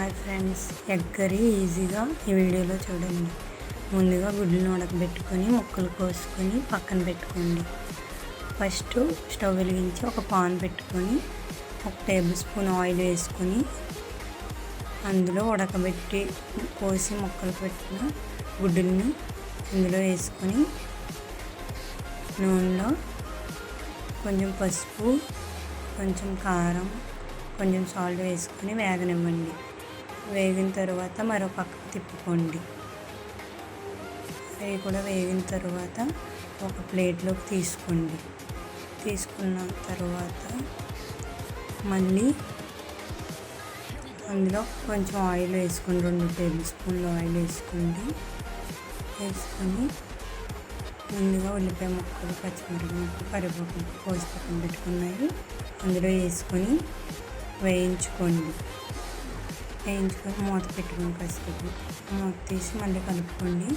Hi friends, egg curry ఈజీగా ఈ వీడియోలో చూడండి. ముందుగా గుడ్లను ఉడకబెట్టుకొని ముక్కలు కోసుకొని పక్కన పెట్టుకోండి. ఫస్ట్ స్టవ్ వెలిగించి ఒక పాన్ పెట్టుకొని 1 టేబుల్ స్పూన్ ఆయిల్ వేసుకొని అందులో ఉడకబెట్టి కోసి ముక్కలు పెట్టిన గుడ్డుల్ని ఇందులో వేసుకొని నూనెలో కొంచెం పసుపు, కొంచెం కారం, కొంచెం సాల్ట్ వేసుకొని వేగనివ్వండి. వేగిన తర్వాత మరో పక్కకు తిప్పుకోండి. అవి కూడా వేగిన తర్వాత ఒక ప్లేట్లోకి తీసుకోండి. తీసుకున్న తర్వాత మళ్ళీ అందులో కొంచెం ఆయిల్ వేసుకోండి. 2 టేబుల్ స్పూన్లు ఆయిల్ వేసుకోండి. వేసుకొని ముందుగా ఉల్లిపాయ ముక్కలు, పచ్చిమిరపకాయ ముక్కలు, కరివేపాకు కోసి పక్కన పెట్టుకున్నవి అందులో వేసుకొని వేయించుకొని మూత పెట్టుకొని కాసేపు మూత తీసి మళ్ళీ కలుపుకోండి.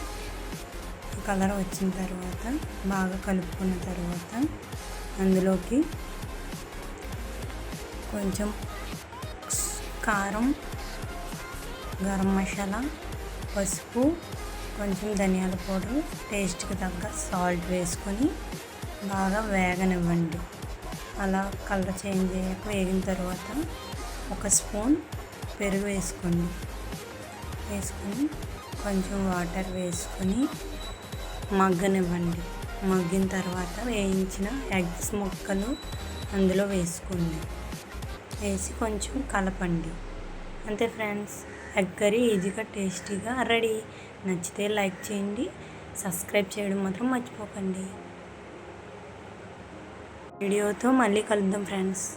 కలర్ వచ్చిన తర్వాత బాగా కలుపుకున్న తర్వాత అందులోకి కొంచెం కారం, గరం మసాలా, పసుపు, కొంచెం ధనియాల పౌడర్, టేస్ట్కి తగ్గ సాల్ట్ వేసుకొని బాగా వేగనివ్వండి. అలా కలర్ చేంజ్ అయ్యాక వేగిన తర్వాత 1 స్పూన్ పెరుగు వేసుకొని కొంచెం వాటర్ వేసుకొని మగ్గనివ్వండి. మగ్గిన తర్వాత వేయించిన ఎగ్స్ ముక్కలు అందులో వేసుకోండి. వేసి కొంచెం కలపండి. అంతే ఫ్రెండ్స్, ఎగ్ కర్రీ ఈజీగా టేస్టీగా రెడీ. నచ్చితే లైక్ చేయండి, సబ్స్క్రైబ్ చేయడం మాత్రం మర్చిపోకండి. వీడియోతో మళ్ళీ కలుద్దాం ఫ్రెండ్స్.